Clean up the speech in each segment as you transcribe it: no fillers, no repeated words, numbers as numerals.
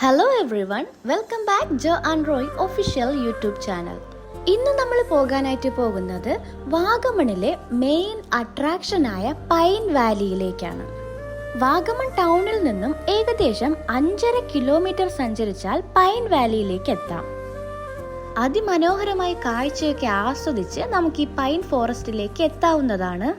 Hello everyone, welcome back Jo and Roy official YouTube channel. ഇന്ന് നമ്മൾ പോകാനായിട്ട് പോകുന്നത് വാഗമണിലെ മെയിൻ അട്രാക്ഷനായ പൈൻ വാലിയിലേക്കാണ്. വാഗമൺ ടൗണിൽ നിന്നും ഏകദേശം 5.5 കിലോമീറ്റർ സഞ്ചരിച്ചാൽ പൈൻ വാലിയിലേക്ക് എത്താം. അതിമനോഹരമായ കാഴ്ചയൊക്കെ ആസ്വദിച്ച് നമുക്ക് ഈ പൈൻ ഫോറസ്റ്റിലേക്ക് എത്താവുന്നതാണ്.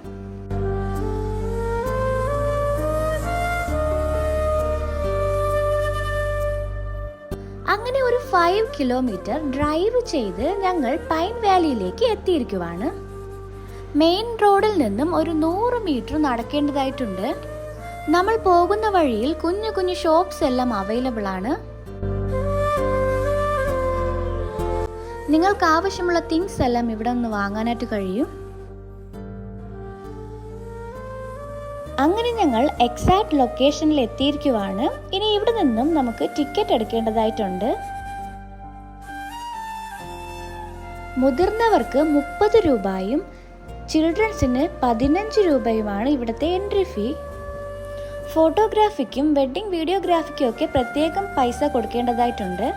അങ്ങനെ ഒരു 5 കിലോമീറ്റർ ഡ്രൈവ് ചെയ്ത് ഞങ്ങൾ പൈൻ വാലിയിലേക്ക് എത്തിയിരിക്കുവാണ്. മെയിൻ റോഡിൽ നിന്നും ഒരു 100 മീറ്റർ നടക്കേണ്ടതായിട്ടുണ്ട്. നമ്മൾ പോകുന്ന വഴിയിൽ കുഞ്ഞു കുഞ്ഞു ഷോപ്സ് എല്ലാം അവൈലബിൾ ആണ്. നിങ്ങൾക്ക് ആവശ്യമുള്ള തിങ്സ് എല്ലാം ഇവിടെ നിന്ന് വാങ്ങാനായിട്ട് കഴിയും. അങ്ങനെ ഞങ്ങൾ എക്സാക്ട് ലൊക്കേഷനിൽ എത്തിയിരിക്കുവാണ്. ഇനി ഇവിടെ നിന്നും നമുക്ക് ടിക്കറ്റ് എടുക്കേണ്ടതായിട്ടുണ്ട്. മുതിർന്നവർക്ക് 30 രൂപയും ചിൽഡ്രൻസിന് 15 രൂപയുമാണ് ഇവിടുത്തെ എൻട്രി ഫീ. ഫോട്ടോഗ്രാഫിക്കും വെഡ്ഡിംഗ് വീഡിയോഗ്രാഫിക്കും ഒക്കെ പ്രത്യേകം പൈസ കൊടുക്കേണ്ടതായിട്ടുണ്ട്.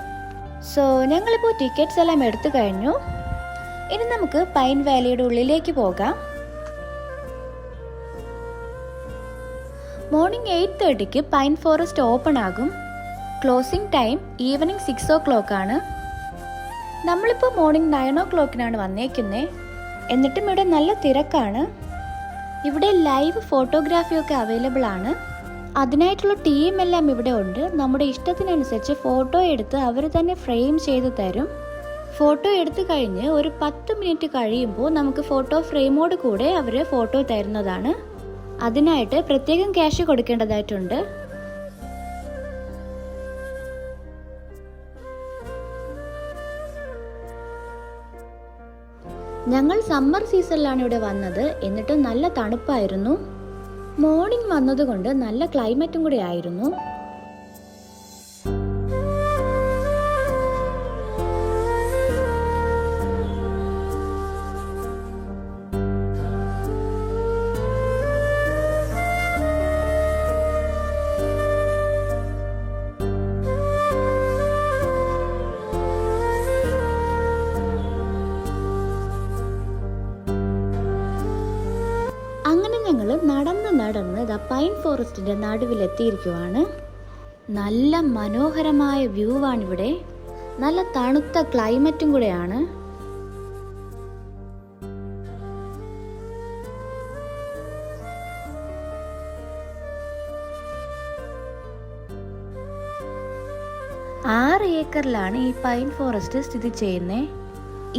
സോ ഞങ്ങളിപ്പോൾ ടിക്കറ്റ്സ് എല്ലാം എടുത്തു കഴിഞ്ഞു. ഇനി നമുക്ക് പൈൻ വാലിയുടെ ഉള്ളിലേക്ക് പോകാം. മോർണിംഗ് 8:30 പൈൻ ഫോറസ്റ്റ് ഓപ്പൺ ആകും. ക്ലോസിംഗ് ടൈം ഈവനിങ് 6 o'clock ആണ്. നമ്മളിപ്പോൾ മോർണിംഗ് 9 o'clock വന്നേക്കുന്നത്. എന്നിട്ടും ഇവിടെ നല്ല തിരക്കാണ്. ഇവിടെ ലൈവ് ഫോട്ടോഗ്രാഫിയൊക്കെ അവൈലബിൾ ആണ്. അതിനായിട്ടുള്ള ടീം എല്ലാം ഇവിടെ ഉണ്ട്. നമ്മുടെ ഇഷ്ടത്തിനനുസരിച്ച് ഫോട്ടോ എടുത്ത് അവർ തന്നെ ഫ്രെയിം ചെയ്ത് തരും. ഫോട്ടോ എടുത്തു കഴിഞ്ഞ് ഒരു 10 മിനിറ്റ് കഴിയുമ്പോൾ നമുക്ക് ഫോട്ടോ ഫ്രെയിമോട് കൂടെ അവർ ഫോട്ടോ തരുന്നതാണ്. അതിനായിട്ട് പ്രത്യേകം ക്യാഷ് കൊടുക്കേണ്ടതായിട്ടുണ്ട്. ഞങ്ങൾ സമ്മർ സീസണിലാണ് ഇവിടെ വന്നത്. എന്നിട്ട് നല്ല തണുപ്പായിരുന്നു. മോർണിംഗ് വന്നതുകൊണ്ട് നല്ല ക്ലൈമറ്റും കൂടി ആയിരുന്നു. അങ്ങനെ ഞങ്ങൾ നടന്ന് പൈൻ ഫോറസ്റ്റിന്റെ നടുവിലെത്തിയിരിക്കുവാണ്. നല്ല മനോഹരമായ വ്യൂ ആണ് ഇവിടെ. നല്ല തണുത്ത ക്ലൈമറ്റും കൂടെയാണ്. ആറ് ഏക്കറിലാണ് ഈ പൈൻ ഫോറസ്റ്റ് സ്ഥിതി ചെയ്യുന്നത്.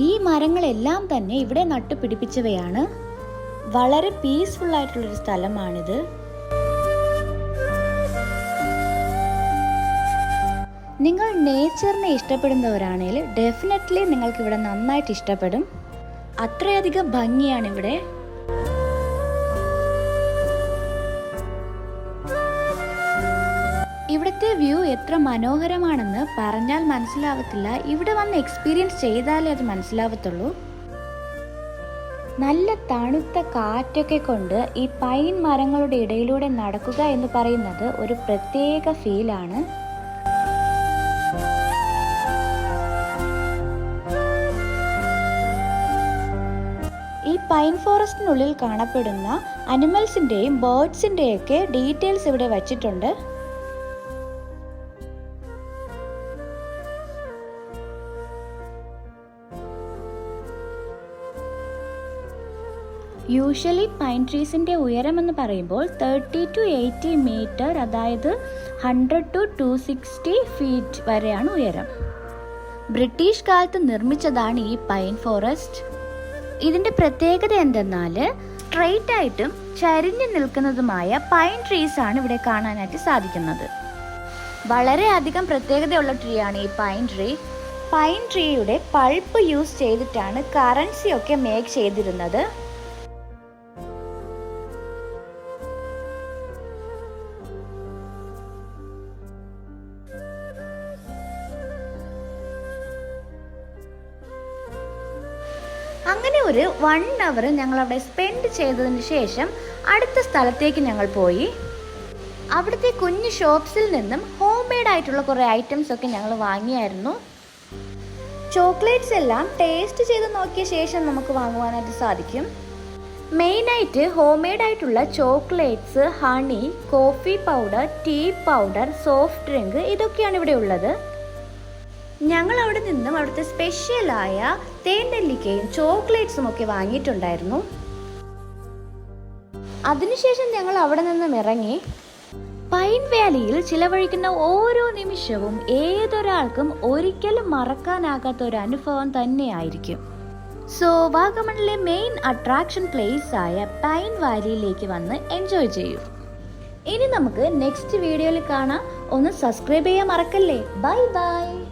ഈ മരങ്ങളെല്ലാം തന്നെ ഇവിടെ നട്ടുപിടിപ്പിച്ചവയാണ്. വളരെ പീസ്ഫുൾ ആയിട്ടുള്ളൊരു സ്ഥലമാണിത്. നിങ്ങൾ നേച്ചറിനെ ഇഷ്ടപ്പെടുന്നവരാണെങ്കിൽ ഡെഫിനറ്റ്ലി നിങ്ങൾക്ക് ഇവിടെ നന്നായിട്ട് ഇഷ്ടപ്പെടും. അത്രയധികം ഭംഗിയാണ് ഇവിടെ. ഇവിടുത്തെ വ്യൂ എത്ര മനോഹരമാണെന്ന് പറഞ്ഞാൽ മനസ്സിലാവത്തില്ല. ഇവിടെ വന്ന് എക്സ്പീരിയൻസ് ചെയ്താലേ അത് മനസ്സിലാവത്തുള്ളൂ. നല്ല തണുത്ത കാറ്റൊക്കെ കൊണ്ട് ഈ പൈൻ മരങ്ങളുടെ ഇടയിലൂടെ നടക്കുക എന്ന് പറയുന്നത് ഒരു പ്രത്യേക ഫീലാണ്. ഈ പൈൻ ഫോറസ്റ്റിനുള്ളിൽ കാണപ്പെടുന്ന അനിമൽസിന്റെയും ബേർഡ്സിന്റെയും ഒക്കെ ഡീറ്റെയിൽസ് ഇവിടെ വച്ചിട്ടുണ്ട്. യൂഷ്വലി പൈൻ ട്രീസിൻ്റെ ഉയരം എന്ന് പറയുമ്പോൾ 30 to 80 മീറ്റർ, അതായത് 100 to 260 ഫീറ്റ് വരെയാണ് ഉയരം. ബ്രിട്ടീഷ് കാലത്ത് നിർമ്മിച്ചതാണ് ഈ പൈൻ ഫോറസ്റ്റ്. ഇതിൻ്റെ പ്രത്യേകത എന്തെന്നാൽ സ്ട്രെയിറ്റ് ആയിട്ടും ചരിഞ്ഞു നിൽക്കുന്നതുമായ പൈൻ ട്രീസ് ആണ് ഇവിടെ കാണാനായിട്ട് സാധിക്കുന്നത്. വളരെയധികം പ്രത്യേകതയുള്ള ട്രീ ആണ് ഈ പൈൻ ട്രീ. പൈൻ ട്രീയുടെ പൾപ്പ് യൂസ് ചെയ്തിട്ടാണ് കറൻസി ഒക്കെ മേക്ക് ചെയ്തിരുന്നത്. അങ്ങനെ ഒരു 1 hour ഞങ്ങൾ അവിടെ സ്പെൻഡ് ചെയ്തതിന് ശേഷം അടുത്ത സ്ഥലത്തേക്ക് ഞങ്ങൾ പോയി. അവിടുത്തെ കുഞ്ഞു ഷോപ്സിൽ നിന്നും ഹോം മെയ്ഡ് ആയിട്ടുള്ള കുറേ ഐറ്റംസ് ഒക്കെ ഞങ്ങൾ വാങ്ങിയായിരുന്നു. ചോക്ലേറ്റ്സ് എല്ലാം ടേസ്റ്റ് ചെയ്ത് നോക്കിയ ശേഷം നമുക്ക് വാങ്ങുവാനായിട്ട് സാധിക്കും. മെയിനായിട്ട് ഹോം മെയ്ഡ് ആയിട്ടുള്ള chocolates, honey, coffee powder, tea powder, soft drink ഇതൊക്കെയാണ് ഇവിടെ ഉള്ളത്. ഞങ്ങൾ അവിടെ നിന്നും അവിടുത്തെ സ്പെഷ്യലായ തേൻനെല്ലിക്കയും ചോക്ലേറ്റ്സും ഒക്കെ വാങ്ങിയിട്ടുണ്ടായിരുന്നു. അതിനുശേഷം ഞങ്ങൾ അവിടെ നിന്നും ഇറങ്ങി പൈൻ വാലിയിൽ ചിലവഴിക്കുന്ന ഓരോ നിമിഷവും ഏതൊരാൾക്കും ഒരിക്കലും മറക്കാനാകാത്ത ഒരു അനുഭവം തന്നെയായിരിക്കും. സോ വാഗമണിലെ മെയിൻ അട്രാക്ഷൻ പ്ലേസ് ആയ പൈൻ വാലിയിലേക്ക് വന്ന് എൻജോയ് ചെയ്യൂ. ഇനി നമുക്ക് നെക്സ്റ്റ് വീഡിയോയിൽ കാണാം. ഒന്ന് സബ്സ്ക്രൈബ് ചെയ്യാൻ മറക്കല്ലേ. Bye bye.